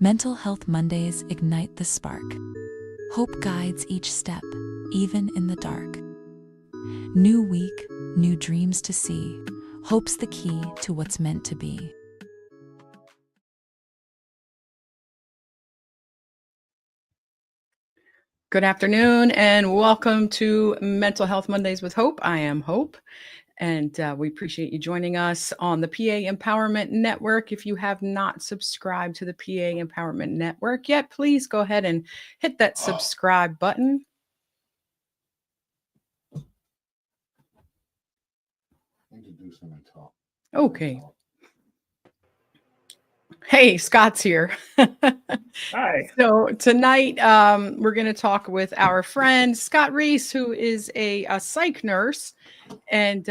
Mental Health Mondays ignite the spark. Hope guides each step, even in the dark. New week, new dreams to see. Hope's the key to what's meant to be. Good afternoon and welcome to Mental Health Mondays with Hope. I am Hope, and we appreciate you joining us on the PA Empowerment Network. If you have not subscribed to the PA Empowerment Network yet, please go ahead and hit that subscribe button. Introducing and talk. Okay. Hey, Scott's here. Hi. So tonight we're going to talk with our friend Scott Reese, who is a psych nurse. And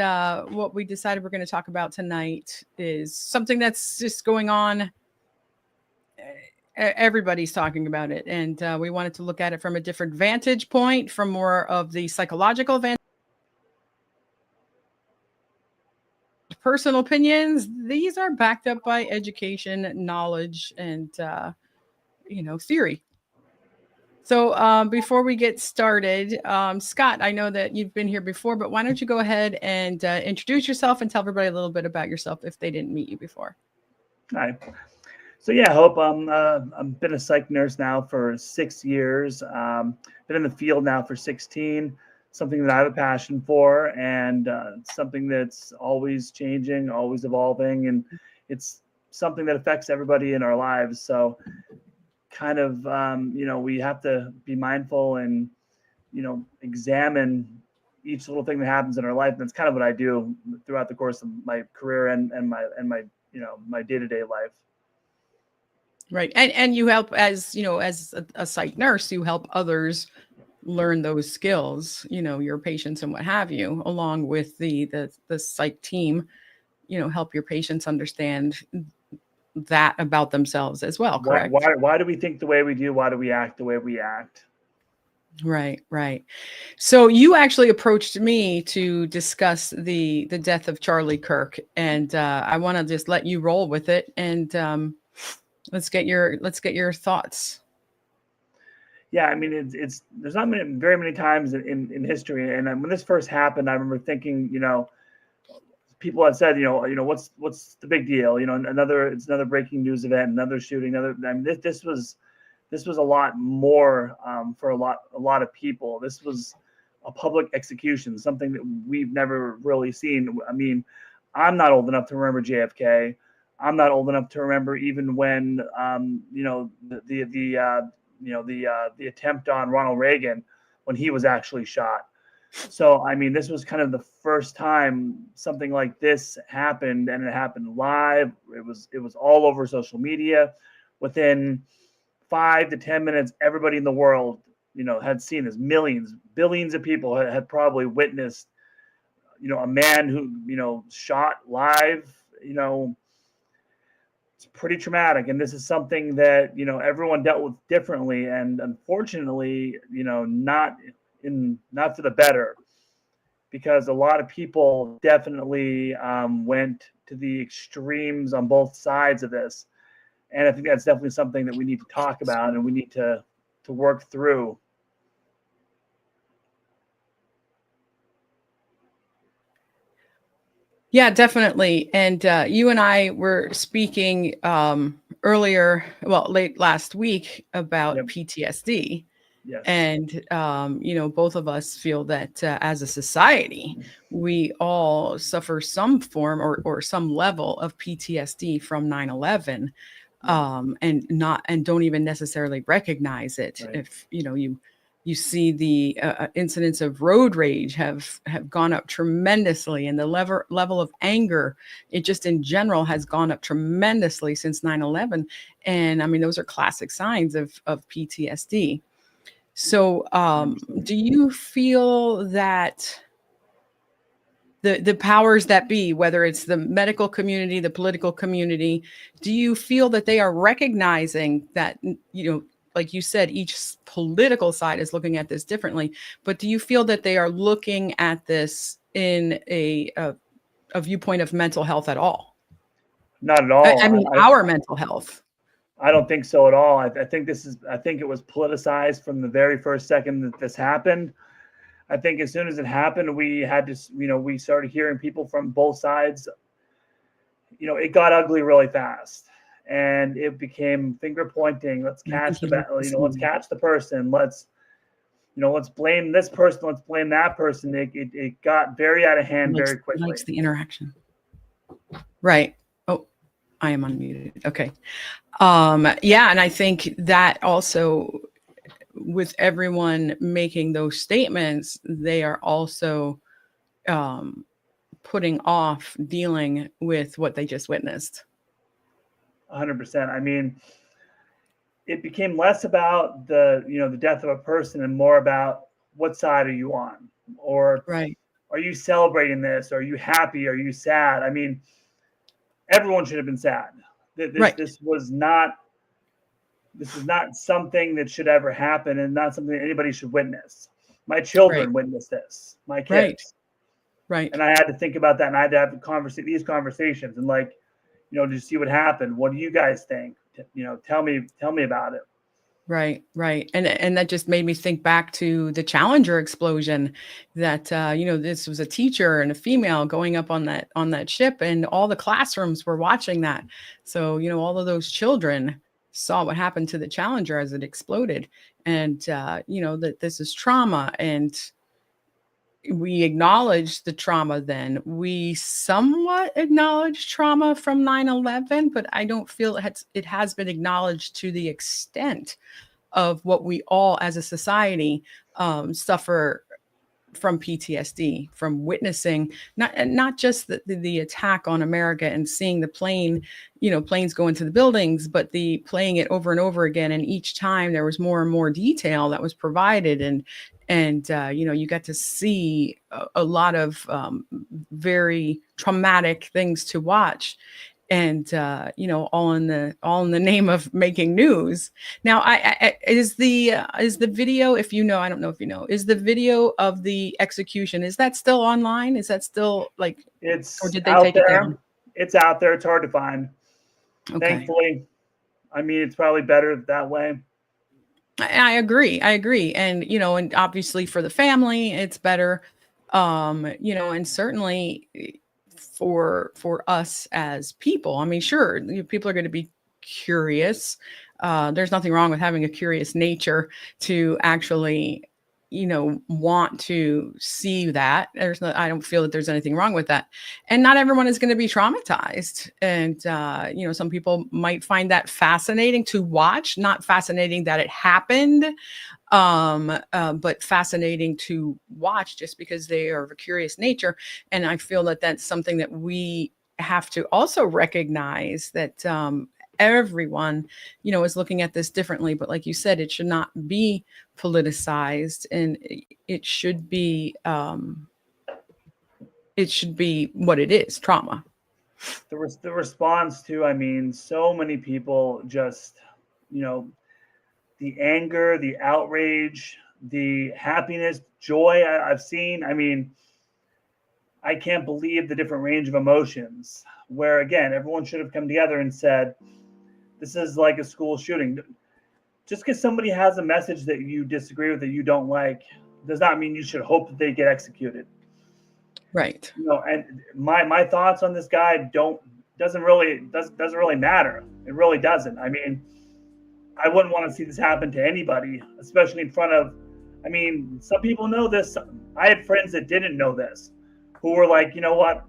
what we decided we're going to talk about tonight is something that's just going on. Everybody's talking about it. And we wanted to look at it from a different vantage point, from more of the psychological vantage. Personal opinions, these are backed up by education, knowledge, and theory. So before we get started, Scott, I know that you've been here before, but why don't you go ahead and introduce yourself and tell everybody a little bit about yourself if they didn't meet you before. Hi. So yeah, Hope. I've been a psych nurse now for 6 years. Been in the field now for 16. Something that I have a passion for, and something that's always changing, always evolving, and it's something that affects everybody in our lives. So kind of, we have to be mindful and, examine each little thing that happens in our life. And that's kind of what I do throughout the course of my career and my day-to-day life. Right. And you help as a psych nurse, you help others learn those skills, your patients and what have you, along with the psych team, help your patients understand that about themselves as well. Correct. Why do we think the way we do? Why do we act the way we act? Right. So you actually approached me to discuss the death of Charlie Kirk, and I want to just let you roll with it, and let's get your thoughts. Yeah, I mean, it's there's not very many times in history, and when this first happened, I remember thinking, people had said, what's the big deal? It's another breaking news event, another shooting, I mean, this was a lot more for a lot of people. This was a public execution, something that we've never really seen. I mean, I'm not old enough to remember JFK. I'm not old enough to remember even when the attempt on Ronald Reagan when he was actually shot. So, I mean, this was kind of the first time something like this happened, and it happened live. It was all over social media. Within 5 to 10 minutes, everybody in the world, had seen this. Billions of people had probably witnessed, a man who, shot live, it's pretty traumatic. And this is something that, everyone dealt with differently. And unfortunately, not for the better, because a lot of people definitely went to the extremes on both sides of this. And I think that's definitely something that we need to talk about and we need to work through. Yeah, definitely. And you and I were speaking late last week about PTSD. Yes. And, both of us feel that as a society, we all suffer some form or some level of PTSD from 9/11, and don't even necessarily recognize it. Right. If, you see the incidents of road rage have gone up tremendously, and the level of anger, it just in general has gone up tremendously since 9/11. And I mean, those are classic signs of PTSD. So do you feel that the powers that be, whether it's the medical community, the political community, do you feel that they are recognizing that, like you said, each political side is looking at this differently, but do you feel that they are looking at this in a viewpoint of mental health at all? Not at all. I mean, our mental health. I don't think so at all. I think I think it was politicized from the very first second that this happened. I think as soon as it happened, we had to, we started hearing people from both sides. It got ugly really fast, and it became finger pointing. Let's catch let's catch the person. Let's blame this person. Let's blame that person. It got very out of hand very quickly. Likes the interaction. Right. Oh, I am unmuted. Okay. Yeah. And I think that also, with everyone making those statements, they are also putting off dealing with what they just witnessed. 100%. I mean, it became less about the death of a person and more about what side are you on, or right. Are you celebrating this? Are you happy? Are you sad? I mean, everyone should have been sad. This is not something that should ever happen, and not something that anybody should witness. My children witnessed this, my kids. Right. And I had to think about that, and I had to have these conversations and to see what happened. What do you guys think? Tell me about it. Right. And that just made me think back to the Challenger explosion that, this was a teacher and a female going up on that ship, and all the classrooms were watching that. So, all of those children saw what happened to the Challenger as it exploded, and, that this is trauma, and we acknowledge the trauma. Then we somewhat acknowledge trauma from 9/11, but I don't feel it has been acknowledged to the extent of what we all as a society suffer from PTSD, from witnessing not just the attack on America and seeing the planes go into the buildings, but the playing it over and over again. And each time there was more and more detail that was provided. And you got to see a lot of very traumatic things to watch. And all in the name of making news. Now, is the video, if I don't know if is the video of the execution, is that still online? Is that still or did they take it down? It's out there. It's hard to find. Okay. Thankfully, I mean, it's probably better that way. I agree. And, and obviously for the family, it's better, and certainly for us as people. I mean, sure, people are going to be curious. There's nothing wrong with having a curious nature to actually, want to see that. I don't feel that there's anything wrong with that. And not everyone is going to be traumatized. And, some people might find that fascinating to watch, not fascinating that it happened, but fascinating to watch just because they are of a curious nature. And I feel that that's something that we have to also recognize, that everyone, is looking at this differently. But like you said, it should not be politicized, and it should be what it is, trauma. The response to, I mean, so many people just, the anger, the outrage, the happiness, joy I've seen. I mean, I can't believe the different range of emotions, where, again, everyone should have come together and said, this is like a school shooting. Just because somebody has a message that you disagree with, that you don't like, does not mean you should hope that they get executed. Right. And my thoughts on this guy doesn't really matter. It really doesn't. I mean, I wouldn't want to see this happen to anybody, especially in front of, I mean, some people know this. I had friends that didn't know this, who were like, you know what,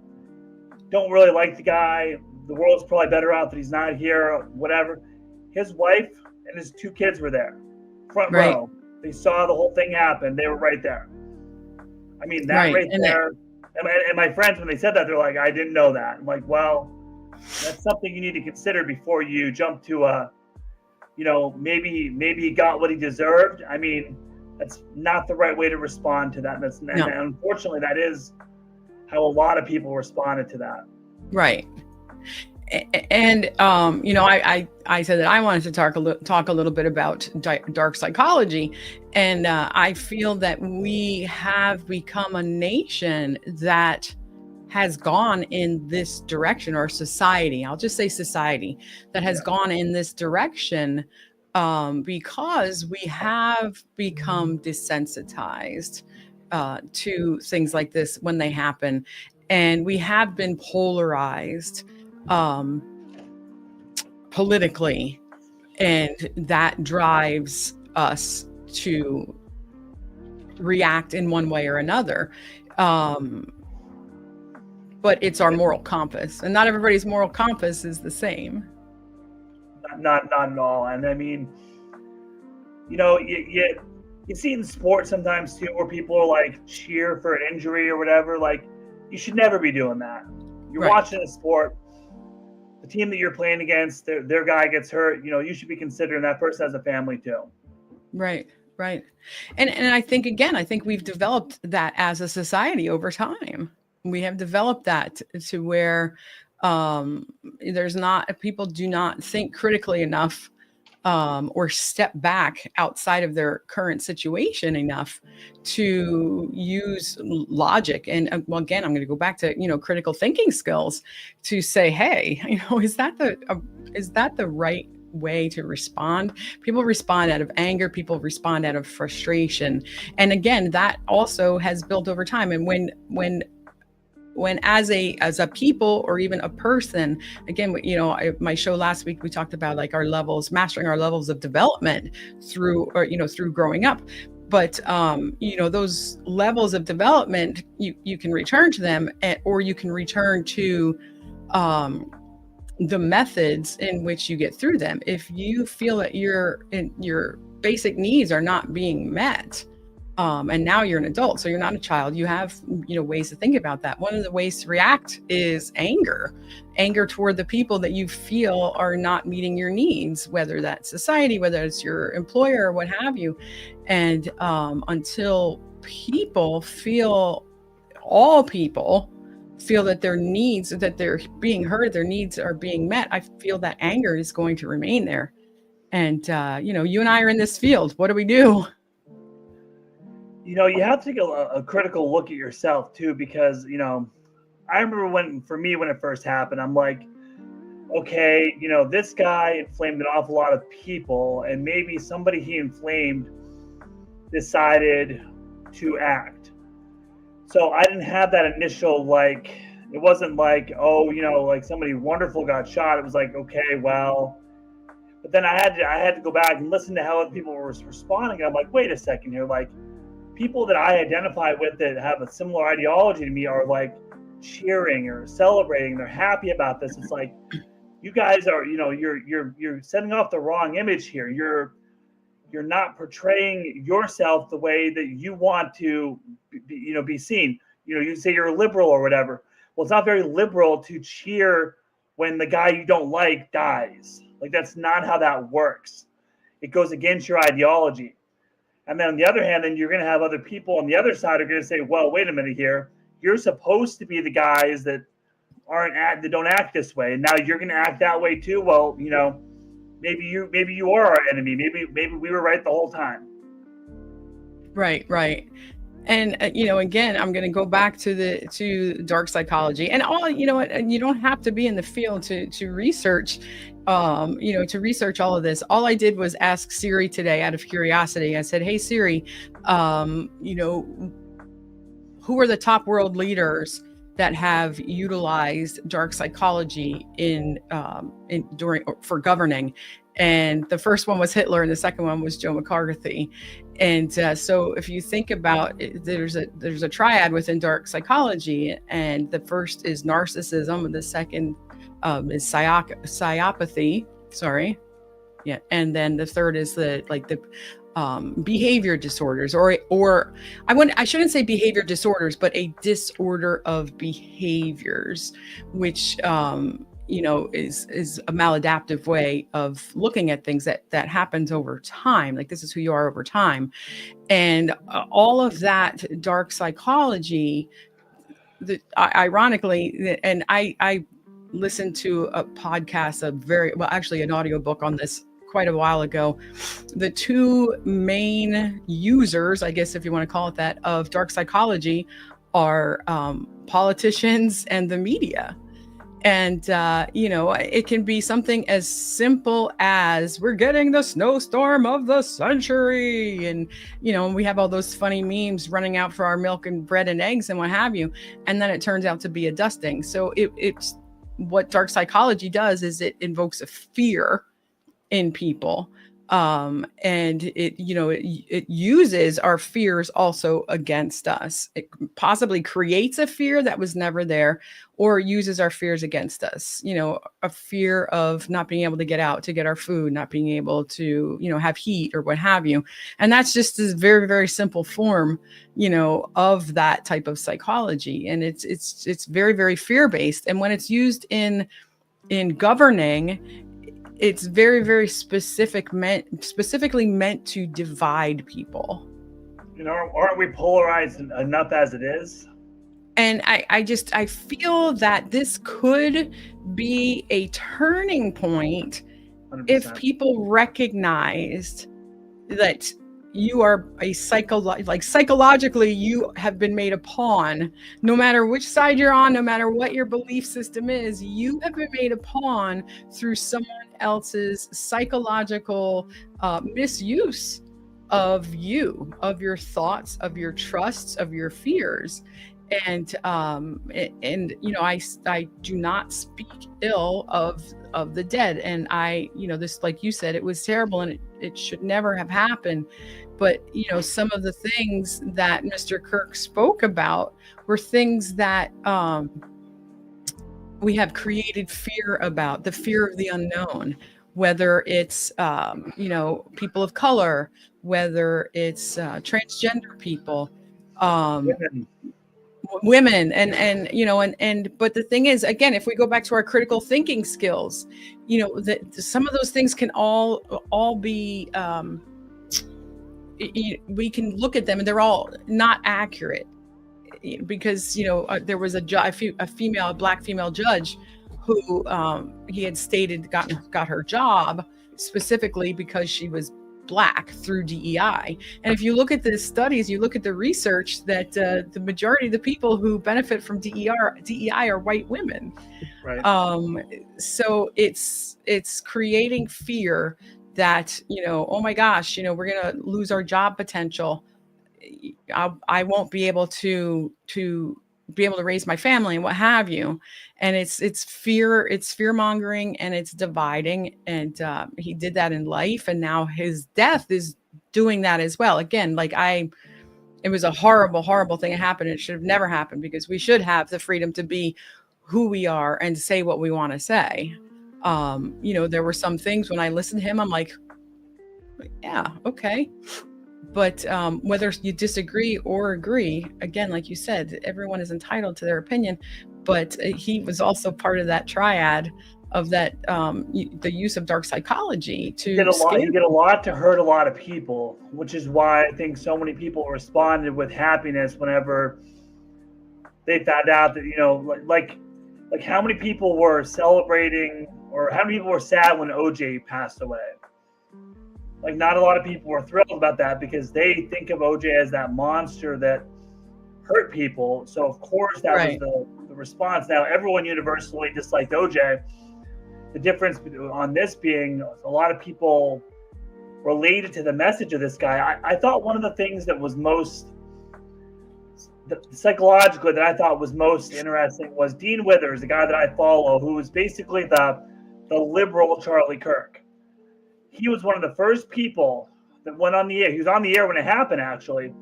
don't really like the guy. The world's probably better out that he's not here, whatever. His wife and his 2 kids were there, front row. They saw the whole thing happen. They were right there. I mean, that right there. And my friends, when they said that, they're like, I didn't know that. I'm like, well, that's something you need to consider before you jump to maybe he got what he deserved. I mean, that's not the right way to respond to that. And unfortunately, that is how a lot of people responded to that. Right. And I said that I wanted to talk a little bit about dark psychology, and I feel that we have become a nation that has gone in this direction, or society, I'll just say society, that has gone in this direction because we have become desensitized to things like this when they happen. And we have been polarized politically, and that drives us to react in one way or another. But it's our moral compass, and not everybody's moral compass is the same. Not at all. And I mean, you know, you see in sports sometimes too, where people are like cheer for an injury or whatever. Like, you should never be doing that. You're Right. watching a sport, the team that you're playing against, their guy gets hurt. You know, you should be considering that person as a family too. Right. And I think, again, I think we've developed that as a society over time. We have developed that to where people do not think critically enough, or step back outside of their current situation enough to use logic. And well, again, I'm going to go back to, critical thinking skills to say, hey, is that the right way to respond? People respond out of anger. People respond out of frustration. And again, that also has built over time. And when as a people, or even a person, again, my show last week, we talked about like mastering our levels of development through growing up. But those levels of development, you can return to them, or you can return to the methods in which you get through them. If you feel that your basic needs are not being met, and now you're an adult, so you're not a child, you have ways to think about that. One of the ways to react is anger toward the people that you feel are not meeting your needs, whether that's society, whether it's your employer, or what have you. And until all people feel that their needs, that they're being heard, their needs are being met, I feel that anger is going to remain there. And you and I are in this field. What do we do? You have to take a critical look at yourself too, because, I remember when it first happened, I'm like, okay, this guy inflamed an awful lot of people, and maybe somebody he inflamed decided to act. So I didn't have that initial, like, it wasn't like, oh, like somebody wonderful got shot. It was like, okay, well, but then I had to go back and listen to how other people were responding. I'm like, wait a second here, like, people that I identify with that have a similar ideology to me are like cheering or celebrating. They're happy about this. It's like, you guys are, you're setting off the wrong image here. You're not portraying yourself the way that you want to be seen. You say you're a liberal or whatever. Well, it's not very liberal to cheer when the guy you don't like dies. Like, that's not how that works. It goes against your ideology. And then on the other hand, then you're going to have other people on the other side are going to say, well, wait a minute here. You're supposed to be the guys that don't act this way. And now you're going to act that way too. Well, maybe you are our enemy. Maybe we were right the whole time. Right. And, again, I'm going to go back to dark psychology, and you don't have to be in the field to research, to research all of this. All I did was ask Siri today out of curiosity. I said, hey, Siri, who are the top world leaders that have utilized dark psychology for governing? And the first one was Hitler, and the second one was Joe McCarthy. And so if you think about it, there's a triad within dark psychology, and the first is narcissism, and the second is psychopathy. Sorry, yeah, and then the third is the behavior disorders, or I shouldn't say behavior disorders, but a disorder of behaviors, which is a maladaptive way of looking at things that happens over time. Like, this is who you are over time. And all of that dark psychology, ironically, and I listened to a podcast, an audiobook on this quite a while ago. The two main users, I guess if you want to call it that, of dark psychology are politicians and the media. And, it can be something as simple as we're getting the snowstorm of the century. And, we have all those funny memes running out for our milk and bread and eggs and what have you. And then it turns out to be a dusting. So it's what dark psychology does is it invokes a fear in people. And it uses our fears also against us. It possibly creates a fear that was never there, or uses our fears against us. A fear of not being able to get out to get our food, not being able to, have heat or what have you. And that's just this very, very simple form, of that type of psychology. And it's very, very fear-based. And when it's used in governing, it's very, very specifically meant to divide people. Aren't we polarized enough as it is? And I feel that this could be a turning point 100%. if people recognized that you are psychologically you have been made a pawn. No matter which side you're on, no matter what your belief system is, you have been made a pawn through someone else's psychological misuse of you, of your thoughts, of your trusts, of your fears. And I do not speak ill of the dead. And this, like you said, it was terrible and it should never have happened. But, some of the things that Mr. Kirk spoke about were things that we have created fear about, the fear of the unknown, whether it's, people of color, whether it's transgender people, women and but the thing is, again, if we go back to our critical thinking skills, some of those things can all be we can look at them and they're all not accurate, because there was a black female judge who he had stated got her job specifically because she was Black through DEI. And if you look at the studies, you look at the research, that the majority of the people who benefit from DEI are white women. Right. So it's creating fear that, oh my gosh, we're going to lose our job potential. I won't be able to raise my family and what have you. And it's fear mongering, and it's dividing. And he did that in life, and now his death is doing that as well. Again, it was a horrible, horrible thing that happened. It should have never happened, because we should have the freedom to be who we are and say what we want to say. There were some things when I listened to him, I'm like, yeah, okay. But whether you disagree or agree, again, like you said, everyone is entitled to their opinion. But he was also part of that triad of that the use of dark psychology to you get a lot to hurt a lot of people, which is why I think so many people responded with happiness whenever they found out that like how many people were celebrating, or how many people were sad when OJ passed away. Like, not a lot of people were thrilled about that, because they think of OJ as that monster that hurt people. So of course that right. was the response. Now everyone universally disliked OJ. The difference on this being a lot of people related to the message of this guy. I thought one of the things that was most psychologically that I thought was most interesting was Dean Withers, the guy that I follow, who was basically the liberal Charlie Kirk. He was one of the first people that went on the air. He was on the air when it happened, actually,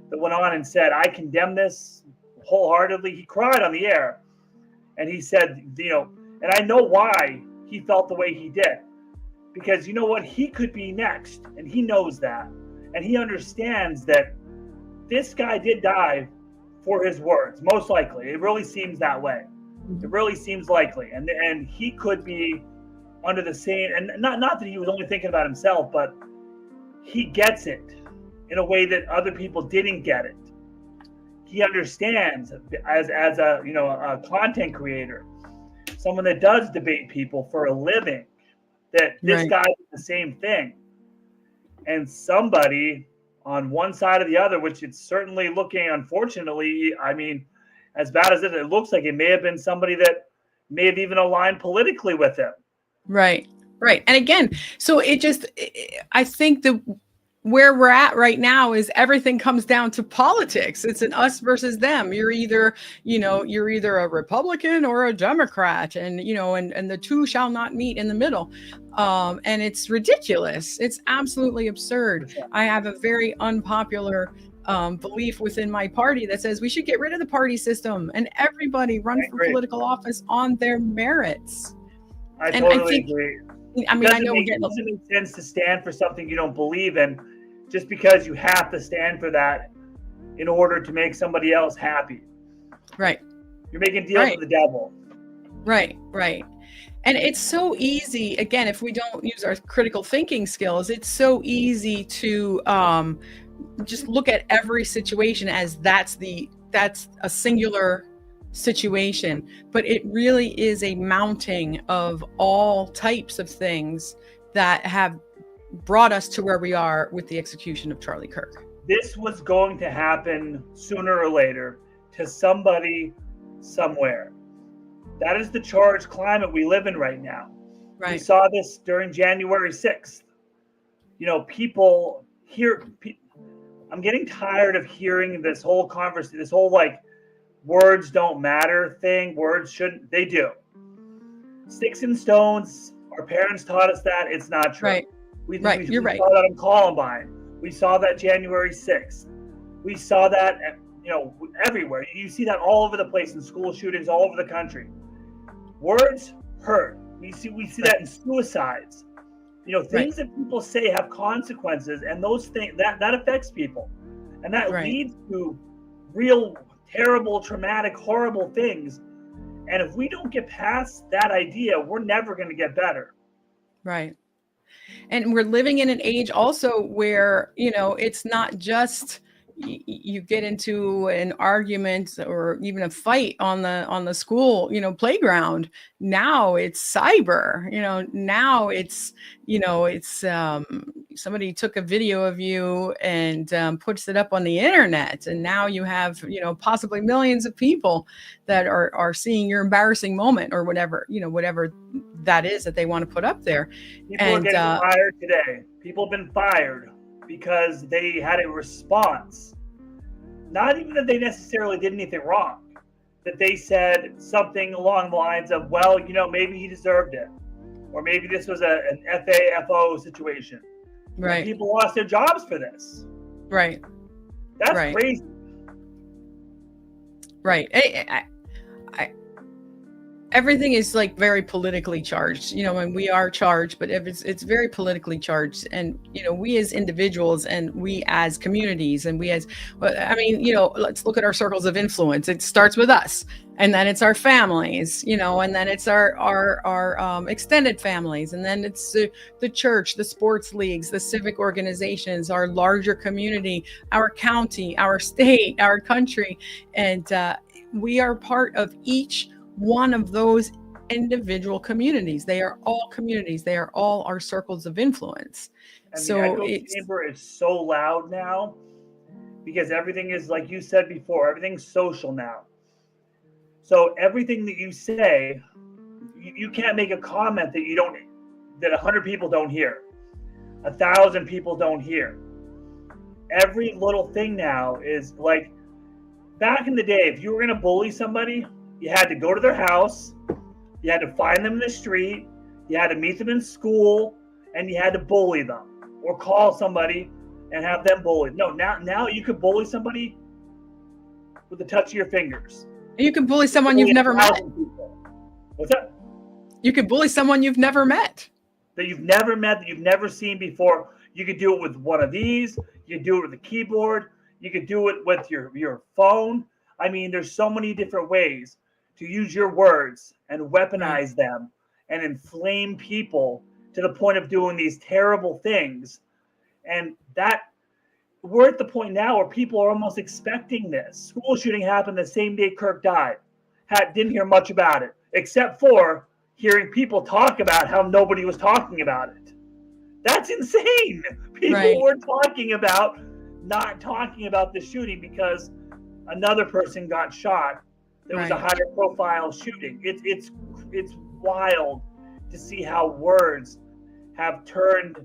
that went on and said, I condemn this wholeheartedly. He cried on the air. And he said, and I know why he felt the way he did. Because you know what? He could be next. And he knows that. And he understands that this guy did die for his words, most likely. It really seems that way. It really seems likely. And he could be under the same, and not that he was only thinking about himself, but he gets it in a way that other people didn't get it. He understands as a content creator, someone that does debate people for a living, that this right. guy did the same thing. And somebody on one side or the other, which it's certainly looking, unfortunately, I mean, as bad as it looks like, it may have been somebody that may have even aligned politically with him. Right. Right. And again, so I think where we're at right now is everything comes down to politics. It's an us versus them. You're either a Republican or a Democrat, and the two shall not meet in the middle. And it's ridiculous. It's absolutely absurd. I have a very unpopular belief within my party that says we should get rid of the party system and everybody run for political office on their merits. I totally agree. I mean, I know it doesn't make sense to stand for something you don't believe in just because you have to stand for that in order to make somebody else happy. Right. You're making deals with the devil. Right, right. And it's so easy, again, if we don't use our critical thinking skills, it's so easy to just look at every situation as that's a singular situation, but it really is a mounting of all types of things that have brought us to where we are with the execution of Charlie Kirk. This was going to happen sooner or later to somebody somewhere. That is the charged climate we live in right now. Right. We saw this during January 6th. People hear. I'm getting tired of hearing this whole conversation, this whole words don't matter thing. Words shouldn't. They do. Sticks and stones. Our parents taught us that. It's not true. Right. We right. You're we right. saw that on Columbine. We saw that January 6th. We saw that, everywhere. You see that all over the place in school shootings all over the country. Words hurt. We see that in suicides. Things that people say have consequences, and those things that affects people, and that leads to real terrible, traumatic, horrible things. And if we don't get past that idea, we're never going to get better. Right. And we're living in an age also where, it's not just you get into an argument or even a fight on the school, playground. Now it's cyber, now it's somebody took a video of you and puts it up on the internet. And now you have, possibly millions of people that are seeing your embarrassing moment or whatever that is that they want to put up there. People are getting fired today. People have been fired because they had a response. Not even that they necessarily did anything wrong, that they said something along the lines of, well, maybe he deserved it. Or maybe this was an FAFO situation. Right. And people lost their jobs for this. Right. That's crazy. Right. Everything is very politically charged, and we are charged, but if it's very politically charged, and we as individuals and we as communities and let's look at our circles of influence. It starts with us, and then it's our families, and then it's our extended families, and then it's the church, the sports leagues, the civic organizations, our larger community, our county, our state, our country, and we are part of each one of those individual communities. They are all communities. They are all our circles of influence. And so the echo chamber is so loud now because everything is, like you said before, everything's social now. So everything that you say, you can't make a comment that 100 people don't hear, 1,000 people don't hear. Every little thing now is back in the day, if you were going to bully somebody, you had to go to their house, you had to find them in the street, you had to meet them in school, and you had to bully them or call somebody and have them bullied. No, now you could bully somebody with the touch of your fingers. You can bully someone you've never met. What's that? You could bully someone you've never met. That you've never met, that you've never seen before. You could do it with one of these. You could do it with a keyboard. You could do it with your phone. I mean, there's so many different ways to use your words and weaponize them and inflame people to the point of doing these terrible things. And that we're at the point now where people are almost expecting this. School shooting happened the same day Kirk died. Didn't hear much about it, except for hearing people talk about how nobody was talking about it. That's insane. People were not talking about the shooting because another person got shot There was a Right. higher profile shooting. It's wild to see how words have turned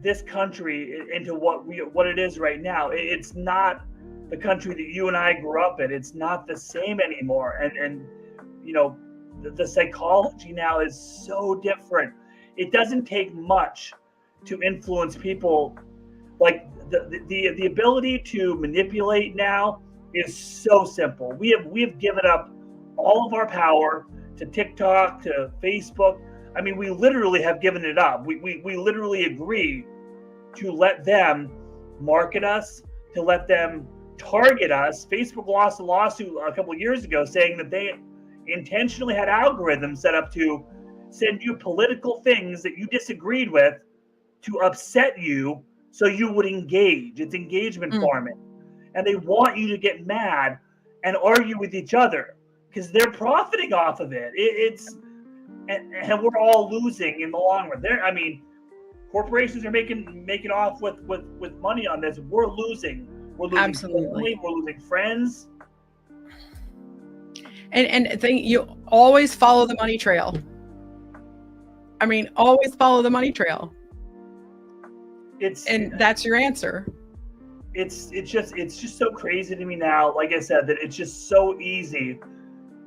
this country into what it is right now. It's not the country that you and I grew up in. It's not the same anymore. And you know, the psychology now is so different. It doesn't take much to influence people. Like the ability to manipulate now is so simple. We have given up all of our power to TikTok, to Facebook. I mean, we literally have given it up. We literally agree to let them market us, to let them target us. Facebook lost a lawsuit a couple of years ago saying that they intentionally had algorithms set up to send you political things that you disagreed with to upset you so you would engage. It's engagement farming. And they want you to get mad and argue with each other because they're profiting off of it. And we're all losing in the long run. I mean, corporations are making off with money on this. We're losing. We're losing Absolutely. family, we're losing friends. And you always follow the money trail. I mean, always follow the money trail. And that's your answer. It's just so crazy to me now. Like I said, that it's just so easy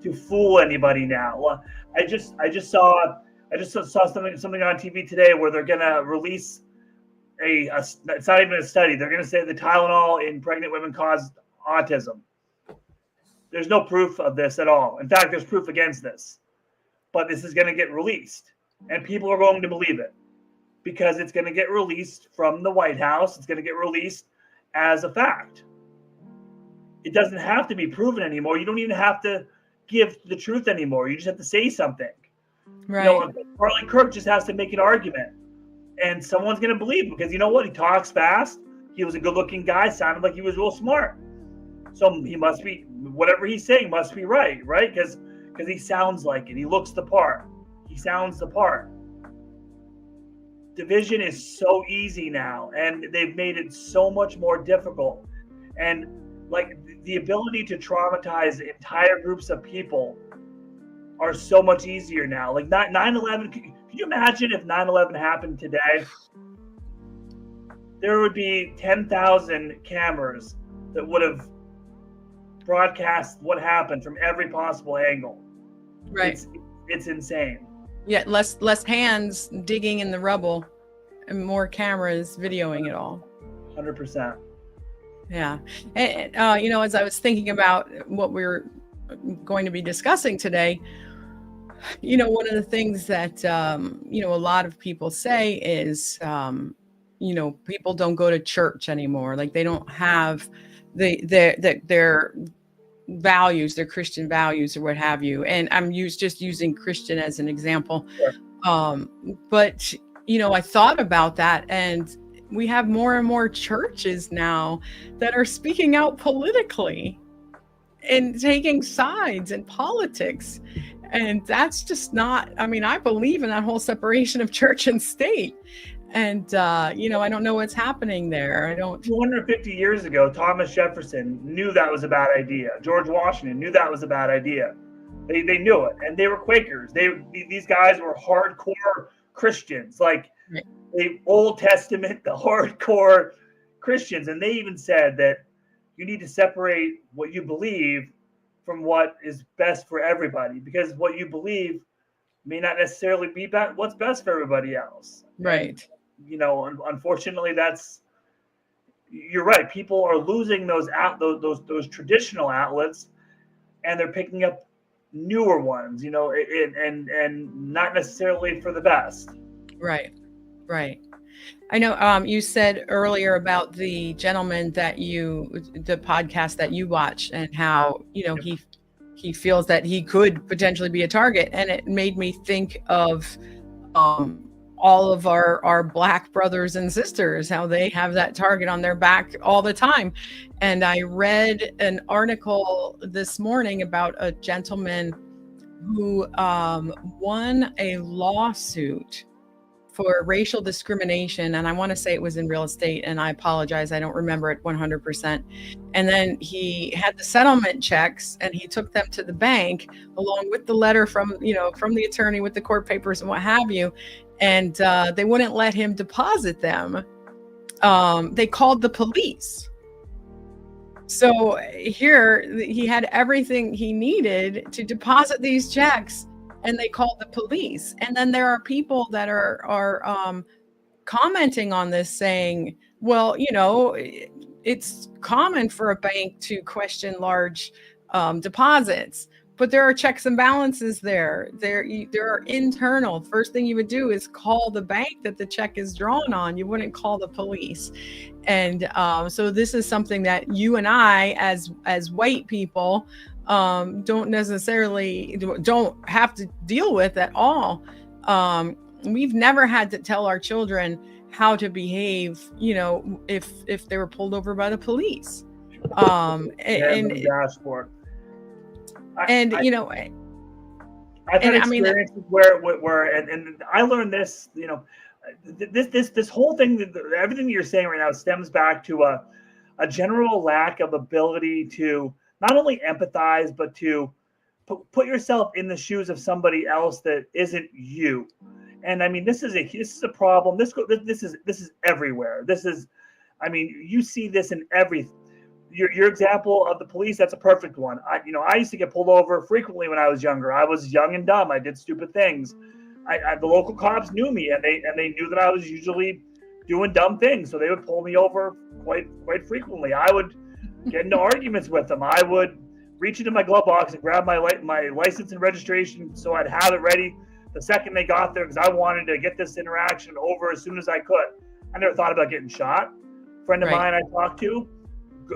to fool anybody now. I just saw something on TV today where they're gonna release it's not even a study. They're gonna say the Tylenol in pregnant women caused autism. There's no proof of this at all. In fact, there's proof against this. But this is gonna get released, and people are going to believe it because it's gonna get released from the White House. It's gonna get released as a fact. It doesn't have to be proven anymore. You don't even have to give the truth anymore. You just have to say something. Right. You know, Charlie Kirk just has to make an argument, and someone's going to believe because you know what? He talks fast. He was a good-looking guy. Sounded like he was real smart. So he must be, whatever he's saying must be right? Because he sounds like it. He looks the part. He sounds the part. Division is so easy now, and they've made it so much more difficult. And like the ability to traumatize entire groups of people are so much easier now. Like 9/11, can you imagine if 9/11 happened today? There would be 10,000 cameras that would have broadcast what happened from every possible angle. Right. It's insane. Yeah, less hands digging in the rubble and more cameras videoing it all. 100%. Yeah. And, you know, as I was thinking about what we're going to be discussing today, you know, one of the things that, you know, a lot of people say is, you know, people don't go to church anymore. Like they don't have their values, their Christian values or what have you. And I'm just using Christian as an example. Sure. But, you know, I thought about that, and we have more and more churches now that are speaking out politically and taking sides in politics. And that's just not, I mean, I believe in that whole separation of church and state. And, you know, I don't know what's happening there. 250 years ago, Thomas Jefferson knew that was a bad idea. George Washington knew that was a bad idea. They knew it, and they were Quakers. These guys were hardcore Christians, like the Old Testament, the hardcore Christians. And they even said that you need to separate what you believe from what is best for everybody, because what you believe may not necessarily be what's best for everybody else. Right. And, you know, unfortunately, you're right. People are losing those traditional outlets, and they're picking up newer ones, you know, and not necessarily for the best. Right. I know you said earlier about the gentleman the podcast that you watch, and how, you know, he feels that he could potentially be a target. And it made me think of all of our Black brothers and sisters, how they have that target on their back all the time. And I read an article this morning about a gentleman who won a lawsuit for racial discrimination, and I want to say it was in real estate, and I apologize, I don't remember it 100%. And then he had the settlement checks, and he took them to the bank along with the letter from the attorney with the court papers and what have you, and they wouldn't let him deposit them. They called the police. So here he had everything he needed to deposit these checks, and they called the police. And then there are people that are commenting on this saying, well, it's common for a bank to question large deposits, but there are checks and balances there. There are internal. First thing you would do is call the bank that the check is drawn on. You wouldn't call the police. And so this is something that you and I, as white people, don't have to deal with at all. We've never had to tell our children how to behave, if they were pulled over by the police. Dashboard. I've had experiences where and I learned this, this whole thing, everything you're saying right now stems back to a general lack of ability to not only empathize, but to put yourself in the shoes of somebody else that isn't you. And I mean, this is a problem. This is everywhere. You see this in every. Your example of the police, that's a perfect one. I used to get pulled over frequently when I was younger. I was young and dumb. I did stupid things. The local cops knew me, and they knew that I was usually doing dumb things, so they would pull me over quite frequently. I would get into arguments with them. I would reach into my glove box and grab my license and registration so I'd have it ready the second they got there, because I wanted to get this interaction over as soon as I could. I never thought about getting shot. A friend of mine I talked to,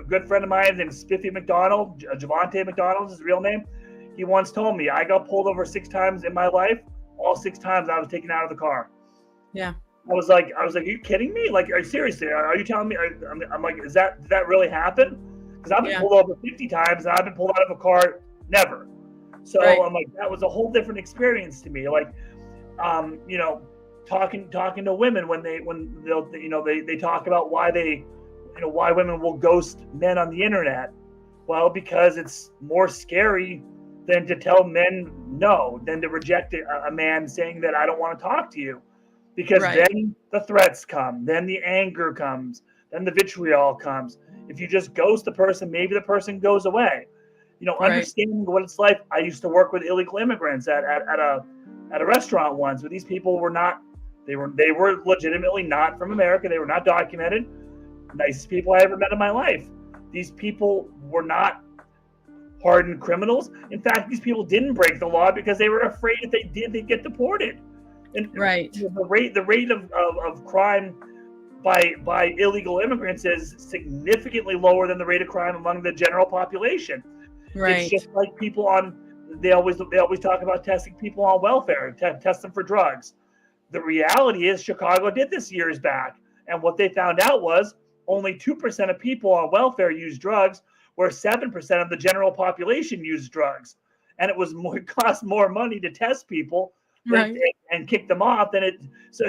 good friend of mine, his name is Spiffy McDonald, Javante McDonald is his real name. He once told me, I got pulled over 6 times in my life. All 6 times I was taken out of the car. Yeah. I was like, are you kidding me? Like, are you seriously? Are you telling me? I'm like, did that really happen? Because I've been pulled over 50 times, and I've been pulled out of a car never. So I'm like, that was a whole different experience to me. Like, talking to women when they talk about why women will ghost men on the internet. Well, because it's more scary than to tell men no, than to reject a man saying that I don't want to talk to you. Because then the threats come, then the anger comes, then the vitriol comes. If you just ghost the person, maybe the person goes away. Understanding what it's like. I used to work with illegal immigrants at a restaurant once, where these people were not, they were legitimately not from America. They were not documented. Nicest people I ever met in my life. These people were not hardened criminals. In fact, these people didn't break the law because they were afraid if they did, they'd get deported. And the rate of crime by illegal immigrants is significantly lower than the rate of crime among the general population. It's just like people they always talk about testing people on welfare, test them for drugs. The reality is Chicago did this years back, and what they found out was only 2% of people on welfare use drugs, where 7% of the general population use drugs. And it cost more money to test people and kick them off than it. So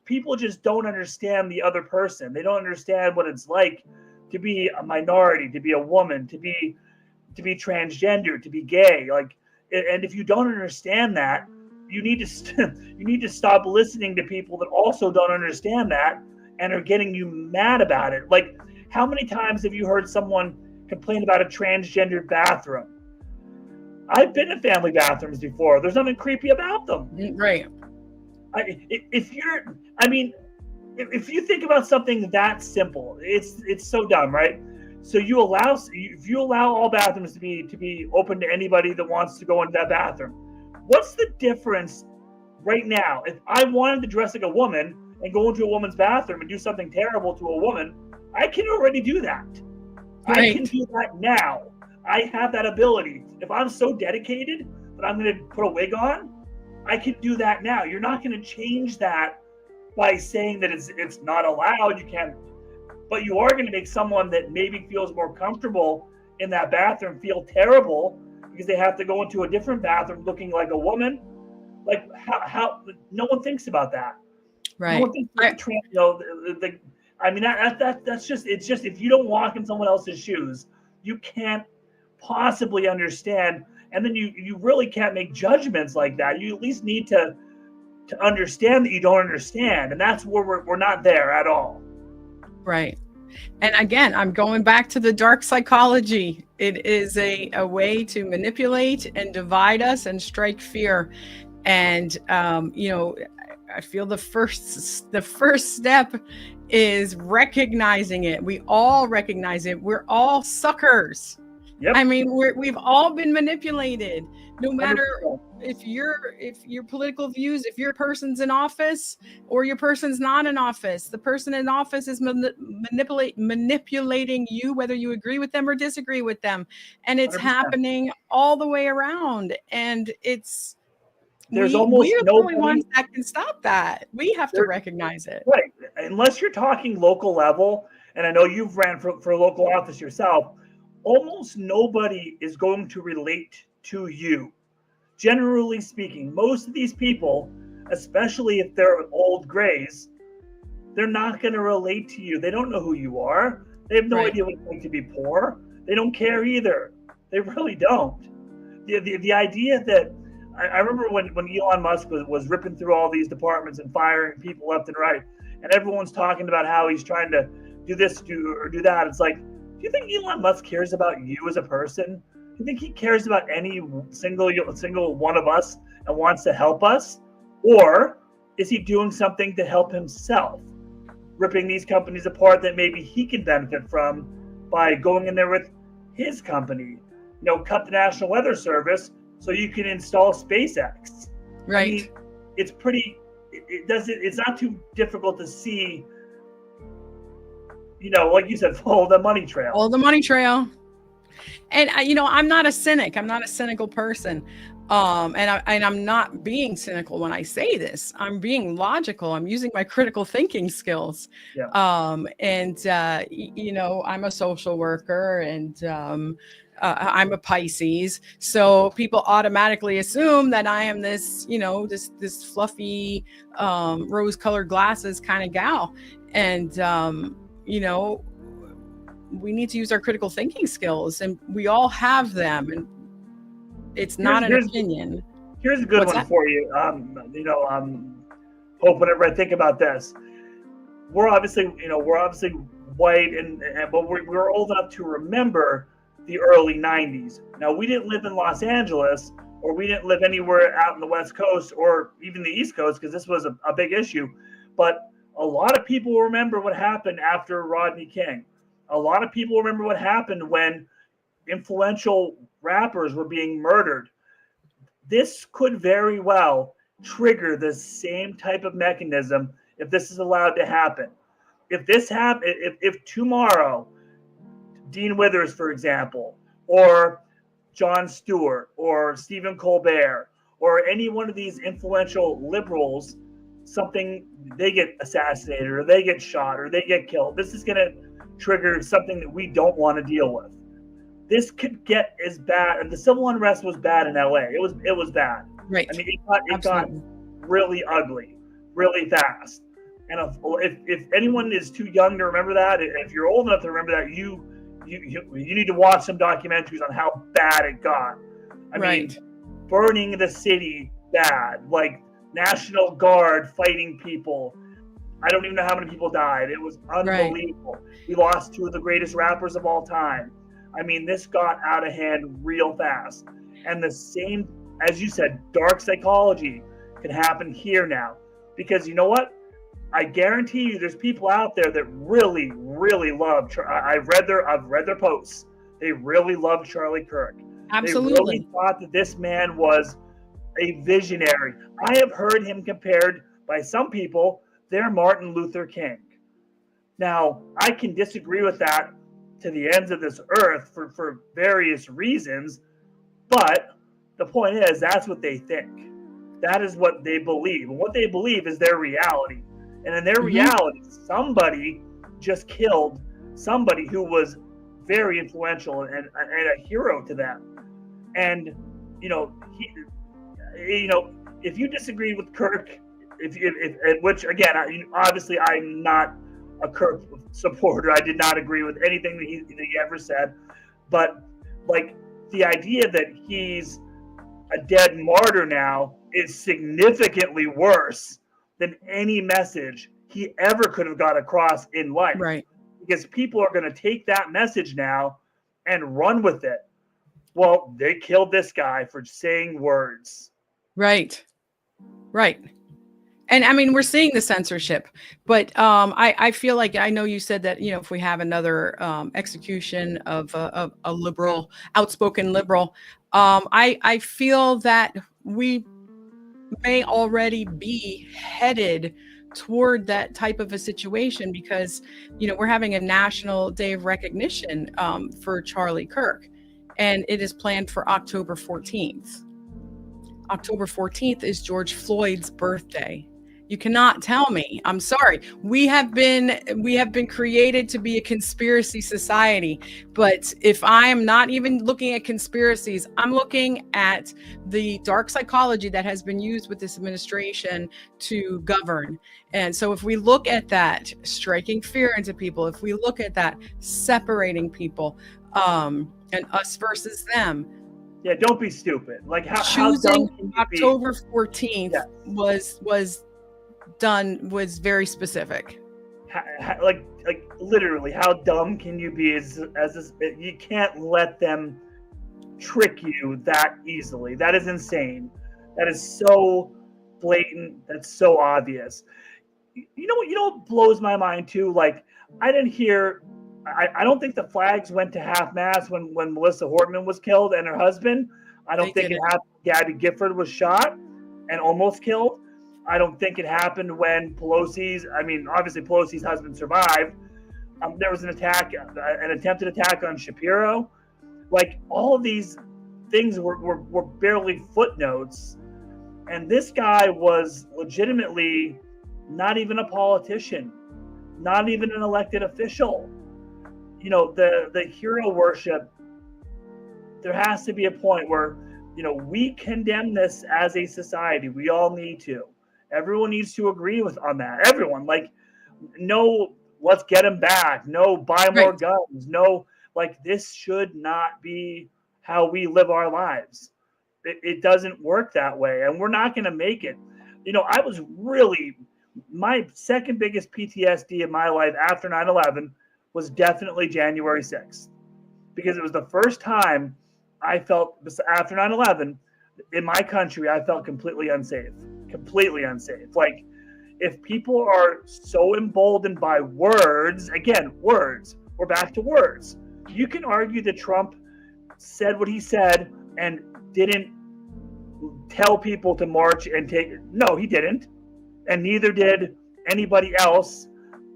people just don't understand the other person. They don't understand what it's like to be a minority, to be a woman, to be transgender, to be gay. And if you don't understand that, you need to stop listening to people that also don't understand that and are getting you mad about it. Like, how many times have you heard someone complain about a transgendered bathroom? I've been in family bathrooms before. There's nothing creepy about them. Right. If you think about something that simple, it's so dumb, right? So if you allow all bathrooms to be open to anybody that wants to go into that bathroom, what's the difference right now? If I wanted to dress like a woman and go into a woman's bathroom and do something terrible to a woman, I can already do that. I can do that now. I have that ability. If I'm so dedicated that I'm going to put a wig on, I can do that now. You're not going to change that by saying that it's not allowed. You can't, but you are going to make someone that maybe feels more comfortable in that bathroom feel terrible because they have to go into a different bathroom looking like a woman Like how no one thinks about that. No Right. one thinks that I mean that's just it's just if you don't walk in someone else's shoes, you can't possibly understand, and then you really can't make judgments like that. You at least need to understand that you don't understand, and that's where we're not there at all. Right. And again, I'm going back to the dark psychology. It is a way to manipulate and divide us and strike fear. And I feel the first step is recognizing it. We all recognize it. We're all suckers. Yep. I mean, we've all been manipulated. No matter 100%. if your political views, if your person's in office or your person's not in office, the person in office is manipulating you, whether you agree with them or disagree with them, and it's 100%. happening all the way around. And it's There's we almost are the only nobody- ones that can stop that. We have to recognize it. Right. Unless you're talking local level, and I know you've ran for local office yourself, almost nobody is going to relate to you. Generally speaking, most of these people, especially if they're old grays, they're not going to relate to you. They don't know who you are. They have no Right. idea what it's like to be poor. They don't care either. They really don't. The idea that I remember when Elon Musk was ripping through all these departments and firing people left and right, and everyone's talking about how he's trying to do this, do that. It's like, do you think Elon Musk cares about you as a person? Do you think he cares about any single one of us and wants to help us? Or is he doing something to help himself, ripping these companies apart that maybe he can benefit from by going in there with his company? Cut the National Weather Service so you can install SpaceX. Right. I mean, it's pretty. It's not too difficult to see. Like you said, follow the money trail. Follow the money trail. And I'm not a cynic. I'm not a cynical person. And I'm not being cynical when I say this. I'm being logical. I'm using my critical thinking skills. Yeah. I'm a social worker, and I'm a Pisces. So people automatically assume that I am this, this fluffy, rose-colored glasses kind of gal. And we need to use our critical thinking skills, and we all have them. And it's not an opinion. Here's a good What's one that? for you. Hope whenever I think about this, we're obviously white, but we're old enough to remember the early 90s. Now, we didn't live in Los Angeles, or we didn't live anywhere out in the West Coast or even the East Coast, because this was a big issue. But a lot of people remember what happened after Rodney King. A lot of people remember what happened when influential rappers were being murdered. This could very well trigger the same type of mechanism if this is allowed to happen. If tomorrow, Dean Withers, for example, or Jon Stewart, or Stephen Colbert, or any one of these influential liberals, they get assassinated, or they get shot, or they get killed, this is going to trigger something that we don't want to deal with. This could get as bad, and the civil unrest was bad in LA. It was bad. Right. I mean, it got really ugly, really fast. And if anyone is too young to remember that, if you're old enough to remember that, you need to watch some documentaries on how bad it got. I mean, burning the city bad, like National Guard fighting people. I don't even know how many people died. It was unbelievable. Right. We lost two of the greatest rappers of all time. I mean, this got out of hand real fast. And the same, as you said, dark psychology can happen here now. Because you know what? I guarantee you there's people out there that really, really love, I've read their posts. They really love Charlie Kirk. Absolutely. They really thought that this man was a visionary. I have heard him compared by some people, they're Martin Luther King. Now, I can disagree with that to the ends of this earth for various reasons, but the point is, that's what they think. That is what they believe. And what they believe is their reality. And in their reality, somebody just killed somebody who was very influential and a hero to them. And, if you disagree with Kirk, which again, obviously I'm not a Kirk supporter. I did not agree with anything that he ever said, but like the idea that he's a dead martyr now is significantly worse than any message he ever could have got across in life. Right. Because people are going to take that message now and run with it. Well, they killed this guy for saying words. Right. Right. And I mean, we're seeing the censorship, but I feel like, I know you said that, if we have another execution of a liberal, outspoken liberal, I feel that we may already be headed toward that type of a situation because, we're having a National Day of Recognition for Charlie Kirk, and it is planned for October 14th. October 14th is George Floyd's birthday. You cannot tell me. I'm sorry. We have been created to be a conspiracy society. But if I am not even looking at conspiracies, I'm looking at the dark psychology that has been used with this administration to govern. And so if we look at that, striking fear into people, if we look at that, separating people, and us versus them. Yeah, don't be stupid. Like how choosing dumb can you October 14th Yes. was very specific. Like literally, how dumb can you be? You can't let them trick you that easily. That is insane. That is so blatant. That's so obvious. You know what blows my mind too? Like I didn't hear. I don't think the flags went to half mast when Melissa Hortman was killed and her husband. I don't think it happened when Gabby Gifford was shot and almost killed. I don't think it happened when obviously Pelosi's husband survived. There was an attempted attack on Shapiro. Like all of these things were barely footnotes. And this guy was legitimately not even a politician, not even an elected official. The hero worship, there has to be a point where, we condemn this as a society. We all need to. Everyone needs to agree on that. Everyone, no, let's get them back. No, buy more guns. No, this should not be how we live our lives. It doesn't work that way. And we're not going to make it. My second biggest PTSD in my life after 9/11 was definitely January 6th, because it was the first time I felt, after 9/11 in my country, I felt completely unsafe. Like if people are so emboldened by words, again, words, we're back to words. You can argue that Trump said what he said and didn't tell people to march and no, he didn't. And neither did anybody else.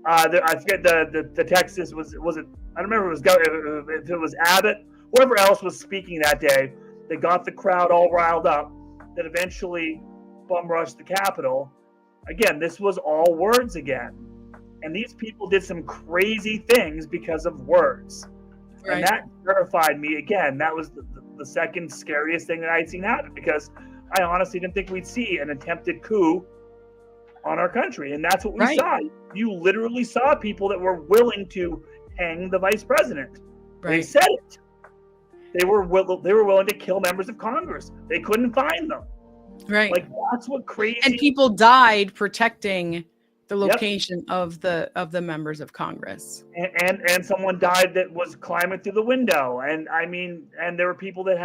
I forget the Texas was it? I don't remember if it was Abbott, whoever else was speaking that day. They got the crowd all riled up. That eventually bum rushed the Capitol. Again, this was all words again, and these people did some crazy things because of words, and that terrified me. Again, that was the second scariest thing that I'd seen happen, because I honestly didn't think we'd see an attempted coup on our country, and that's what we saw. You literally saw people that were willing to hang the vice president. They said it. They were willing to kill members of Congress. They couldn't find them. Right. That's what crazy. And people died protecting the location of the members of Congress. And someone died that was climbing through the window. And there were people that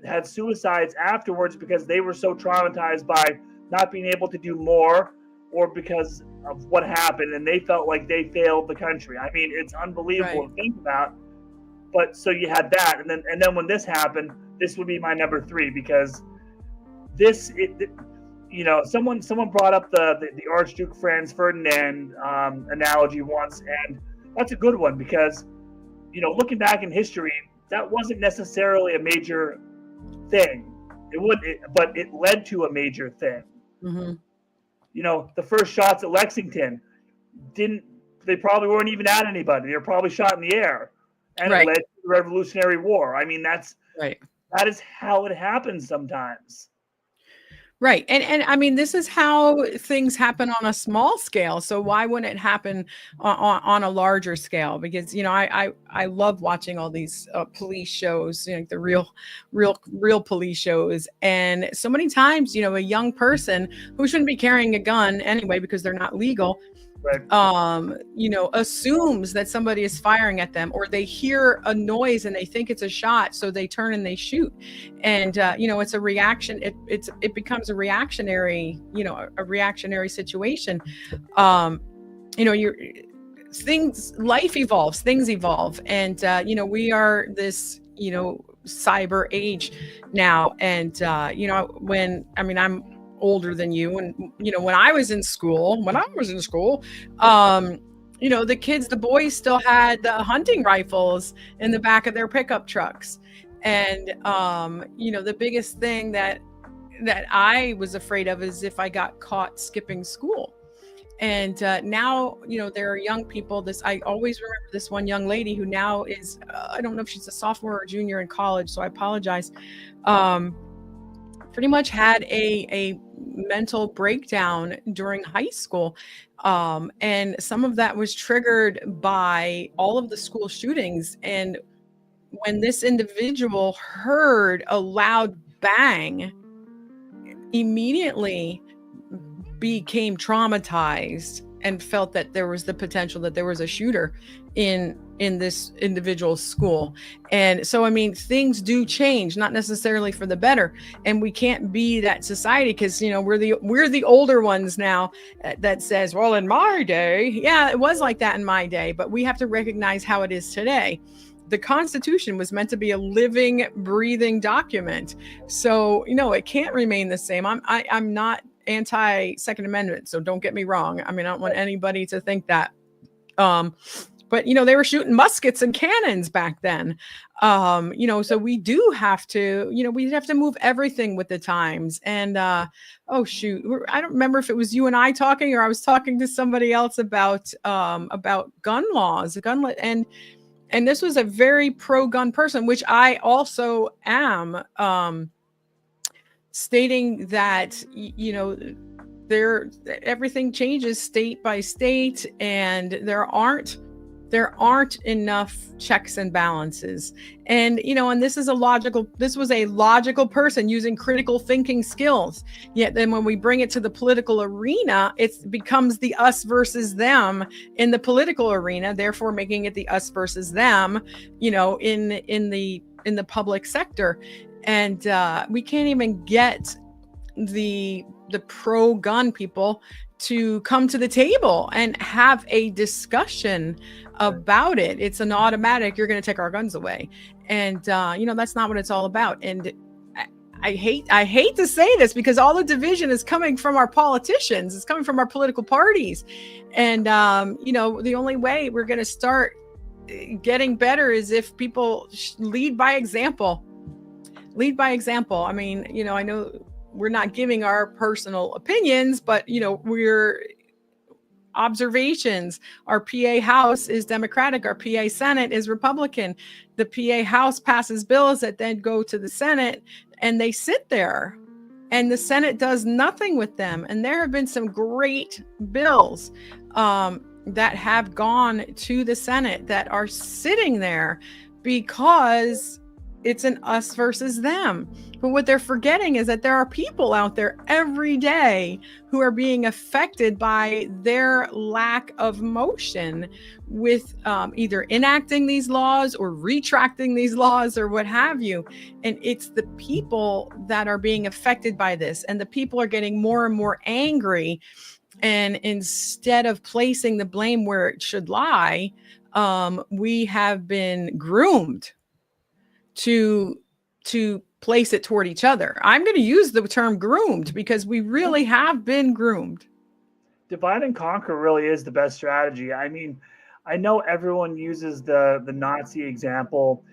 had suicides afterwards because they were so traumatized by not being able to do more, or because of what happened, and they felt like they failed the country. It's unbelievable to think about. But so you had that, and then when this happened, this would be my number 3, because someone brought up the Archduke Franz Ferdinand analogy once, and that's a good one, because looking back in history, that wasn't necessarily a major thing. But it led to a major thing. Mm-hmm. The first shots at Lexington they probably weren't even at anybody. They were probably shot in the air, and it led to the Revolutionary War. That is how it happens sometimes. Right. And I mean, this is how things happen on a small scale. So why wouldn't it happen on a larger scale? Because, I love watching all these police shows, the real police shows. And so many times, a young person who shouldn't be carrying a gun anyway, because they're not legal, Right. assumes that somebody is firing at them, or they hear a noise and they think it's a shot, so they turn and they shoot. And it's a reaction. It becomes a reactionary situation. Life evolves, things evolve, and we are this cyber age now. And I'm older than you, and when I was in school, the boys still had the hunting rifles in the back of their pickup trucks. And the biggest thing that I was afraid of is if I got caught skipping school. And now, there are young people. I always remember this one young lady who now is, I don't know if she's a sophomore or junior in college, so I apologize. Pretty much had a mental breakdown during high school. And some of that was triggered by all of the school shootings. And when this individual heard a loud bang, immediately became traumatized and felt that there was the potential that there was a shooter in this individual's school. And so, things do change, not necessarily for the better. And we can't be that society, because, we're the older ones now that says, well, in my day, yeah, it was like that in my day, but we have to recognize how it is today. The Constitution was meant to be a living, breathing document. So, it can't remain the same. I'm not anti-Second Amendment, so don't get me wrong. I don't want anybody to think that. But they were shooting muskets and cannons back then. So we do have to, we have to move everything with the times. And I don't remember if it was you and I talking, or I was talking to somebody else about gun laws, and this was a very pro-gun person, which I also am, stating that everything changes state by state, and there aren't enough checks and balances. And and this was a logical person using critical thinking skills. Yet then when we bring it to the political arena, it becomes the us versus them in the political arena, therefore making it the us versus them, in the public sector. And we can't even get the pro-gun people to come to the table and have a discussion about it. It's an automatic, you're going to take our guns away. And that's not what it's all about. And I hate to say this, because all the division is coming from our politicians. It's coming from our political parties. And the only way we're going to start getting better is if people lead by example. I know we're not giving our personal opinions, but we're observations. Our PA House is Democratic. Our PA Senate is Republican. The PA House passes bills that then go to the Senate, and they sit there, and the Senate does nothing with them. And there have been some great bills that have gone to the Senate that are sitting there because it's an us versus them. But what they're forgetting is that there are people out there every day who are being affected by their lack of motion with either enacting these laws or retracting these laws or what have you. And it's the people that are being affected by this. And the people are getting more and more angry. And instead of placing the blame where it should lie, we have been groomed to place it toward each other. I'm going to use the term groomed because we really have been groomed. Divide and conquer really is the best strategy. I know everyone uses the Nazi example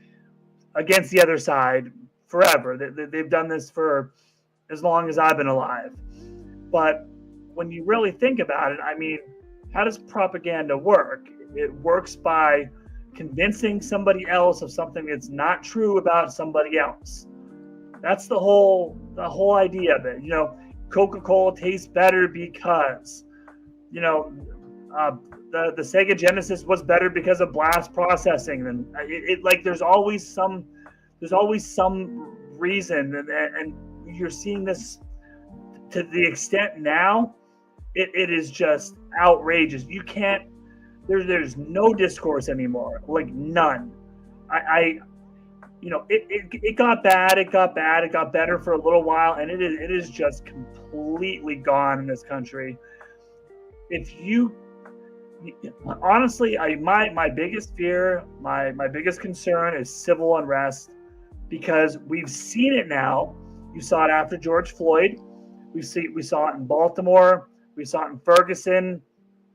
against the other side forever. They've done this for as long as I've been alive. But when you really think about it, how does propaganda work? It works by convincing somebody else of something that's not true about somebody else. That's the whole idea of it. Coca-Cola tastes better because, the Sega Genesis was better because of blast processing. And like there's always some reason, and you're seeing this to the extent now. It is just outrageous. You can't. There's no discourse anymore, like none. It got bad. It got bad. It got better for a little while, and it is just completely gone in this country. Honestly, my biggest fear, my biggest concern is civil unrest, because we've seen it now. You saw it after George Floyd. We saw it in Baltimore. We saw it in Ferguson,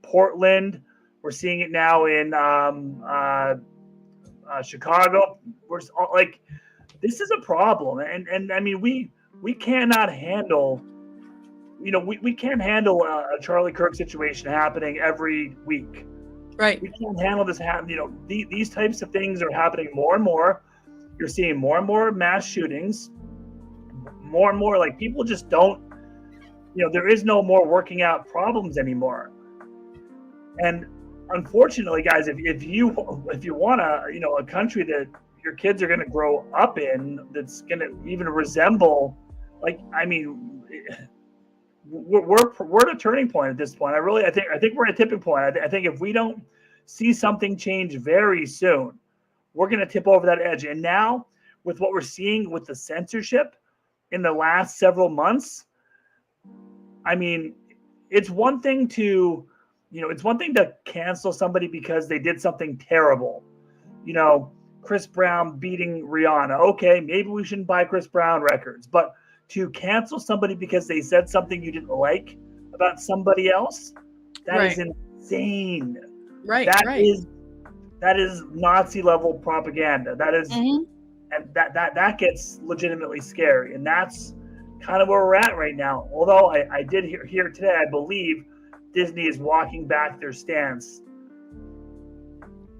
Portland. We're seeing it now in Chicago. We're like, this is a problem, and I mean we cannot handle. We can't handle a Charlie Kirk situation happening every week. Right. We can't handle this happening. These types of things are happening more and more. You're seeing more and more mass shootings, more and more, like, people just don't, there is no more working out problems anymore. And unfortunately, guys, if you want a country that your kids are going to grow up in, that's going to even resemble, like, I mean, we're at a turning point at this point. I think we're at a tipping point. I think if we don't see something change very soon, we're going to tip over that edge. And now, with what we're seeing with the censorship in the last several months, I mean, it's one thing to cancel somebody because they did something terrible. Chris Brown beating Rihanna. Okay, maybe we shouldn't buy Chris Brown records, but to cancel somebody because they said something you didn't like about somebody else, that is insane. Right. That is Nazi level propaganda. That is, Mm-hmm. and that gets legitimately scary. And that's kind of where we're at right now. Although I did hear today, I believe Disney is walking back their stance.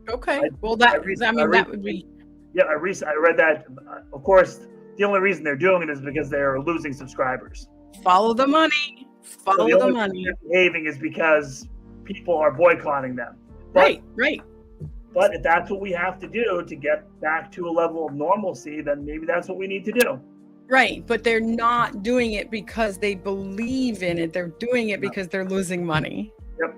Okay. that would be. Yeah, I read that. Of course, the only reason they're doing it is because they're losing subscribers. Follow the money. Follow the money. They're behaving is because people are boycotting them. But, Right. But if that's what we have to do to get back to a level of normalcy, then maybe that's what we need to do. Right. But they're not doing it because they believe in it. They're doing it because they're losing money. Yep.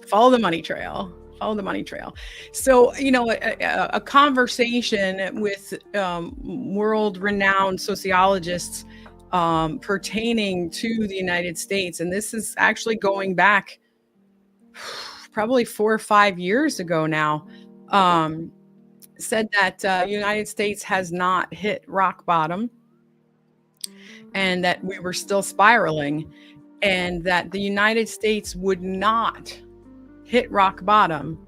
Follow the money trail. Follow the money trail. So, a conversation with world-renowned sociologists pertaining to the United States, and this is actually going back probably 4 or 5 years ago now, said that the United States has not hit rock bottom, and that we were still spiraling, and that the United States would not hit rock bottom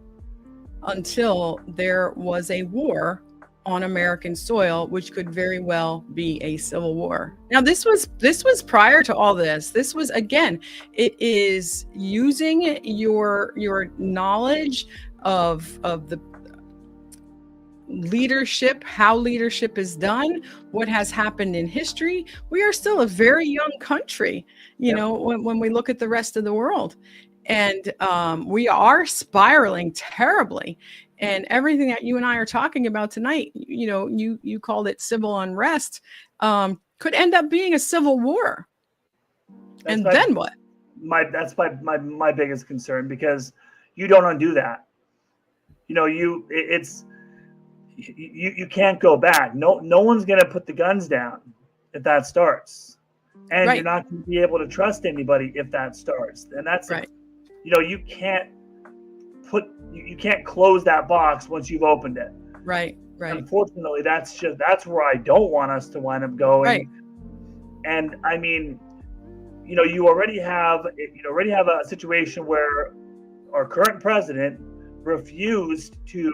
until there was a war on American soil, which could very well be a civil war. Now, this was prior to all this. This was, again, it is using your knowledge of the leadership, how leadership is done, what has happened in history. We are still a very young country, when we look at the rest of the world. And we are spiraling terribly. And everything that you and I are talking about tonight, you called it civil unrest, could end up being a civil war. Then what? That's my biggest concern, because you don't undo that. You can't go back. No one's going to put the guns down if that starts, and You're not going to be able to trust anybody if that starts. And that's right. You can't close that box once you've opened it. Right. Unfortunately, that's where I don't want us to wind up going. Right. And I mean, you already have a situation where our current president refused to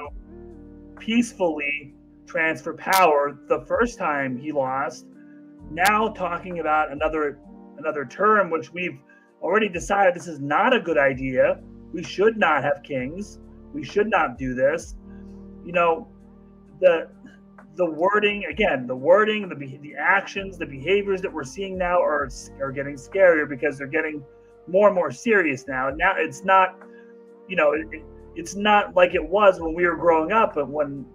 peacefully transfer power the first time he lost. Now talking about another term, which we've already decided this is not a good idea. We should not have kings. We should not do this. The the wording, again, the actions, the behaviors that we're seeing now are getting scarier because they're getting more and more serious now. Now it's not, it's not like it was when we were growing up, but when,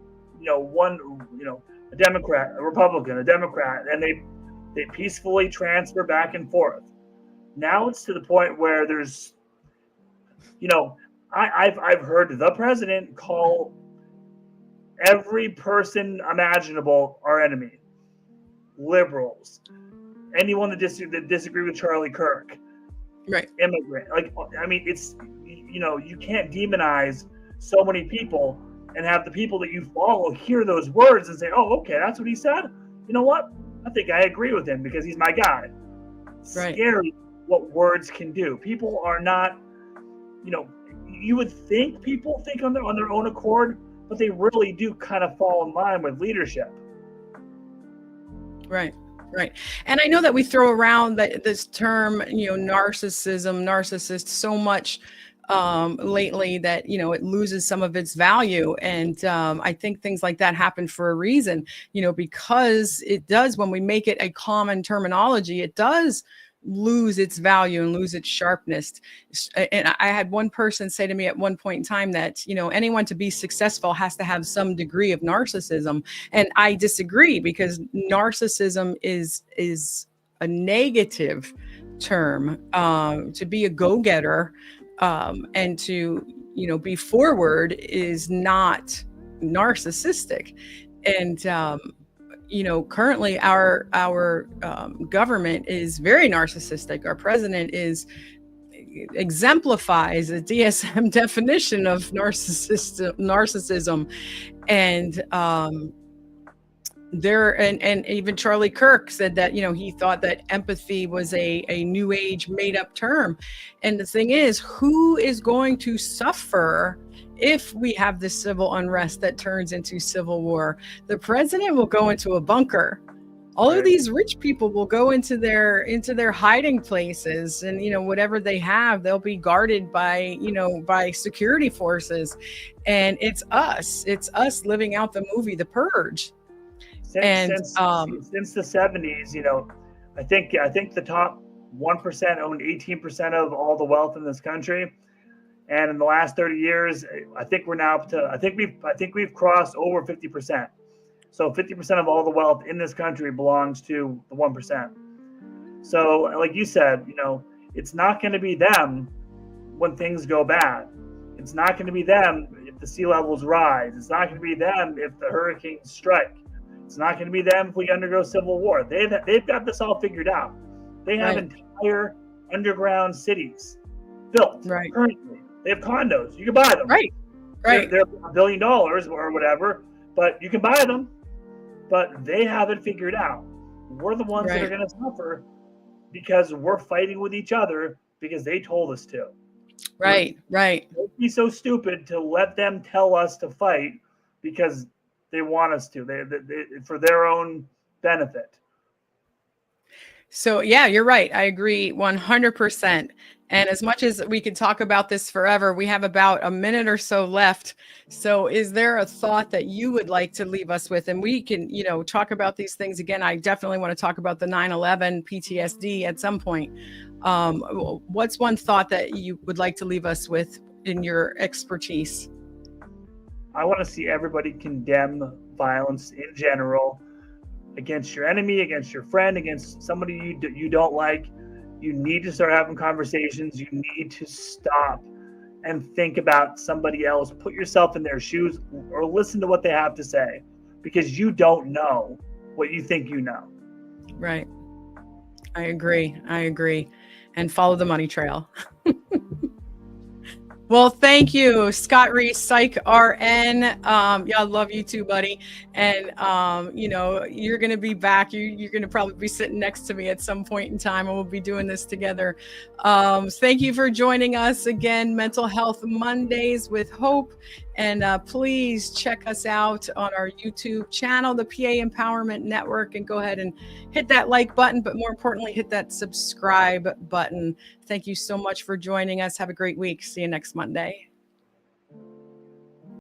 a Democrat, a Republican, a Democrat, and they peacefully transfer back and forth. Now it's to the point where there's, I've heard the president call every person imaginable our enemy. Liberals, anyone that disagree with Charlie Kirk, Right. immigrant. It's, you can't demonize so many people and have the people that you follow hear those words and say, oh, okay, that's what he said. You know what? I think I agree with him because he's my guy. Right. Scary what words can do. People are not, you would think people think on their own accord, but they really do kind of fall in line with leadership. Right. Right. And I know that we throw around this term, narcissist so much lately that, it loses some of its value. And I think things like that happen for a reason, because it does, when we make it a common terminology, it does lose its value and lose its sharpness. And I had one person say to me at one point in time that, anyone to be successful has to have some degree of narcissism. And I disagree, because narcissism is a negative term. To be a go-getter and to, be forward is not narcissistic. And, currently our government is very narcissistic. Our president exemplifies a DSM definition of narcissism. And and even Charlie Kirk said that, he thought that empathy was a new age made up term. And the thing is, who is going to suffer if we have this civil unrest that turns into civil war? The president will go into a bunker. All of these rich people will go into their hiding places, and whatever they have, they'll be guarded by by security forces. And it's us living out the movie The Purge. Since the 70s, I think the top 1% owned 18% of all the wealth in this country. And in the last 30 years, I think we're now up to, I think we've crossed over 50%. So 50% of all the wealth in this country belongs to the 1%. So like you said, it's not going to be them when things go bad. It's not going to be them if the sea levels rise. It's not going to be them if the hurricanes strike. It's not going to be them if we undergo civil war. They've got this all figured out. They have entire underground cities built currently. They have condos. You can buy them. Right. They're $1 billion or whatever, but you can buy them. But they have it figured out. We're the ones that are going to suffer because we're fighting with each other because they told us to. Right. Don't be so stupid to let them tell us to fight because they want us to. They for their own benefit. So yeah, you're right. I agree 100%. And as much as we could talk about this forever, we have about a minute or so left. So is there a thought that you would like to leave us with? And we can, talk about these things again. I definitely want to talk about the 9/11 PTSD at some point. What's one thought that you would like to leave us with in your expertise? I want to see everybody condemn violence in general against your enemy, against your friend, against somebody you don't like. You need to start having conversations. You need to stop and think about somebody else. Put yourself in their shoes or listen to what they have to say, because you don't know what you think you know. Right. I agree. And follow the money trail. Well, thank you, Scott Reese, Psych RN. I love you too, buddy. And, you're going to be back. You're going to probably be sitting next to me at some point in time, and we'll be doing this together. Thank you for joining us again, Mental Health Mondays with Hope. And please check us out on our YouTube channel, the PA Empowerment Network, and go ahead and hit that like button, but more importantly, hit that subscribe button. Thank you so much for joining us. Have a great week. See you next Monday.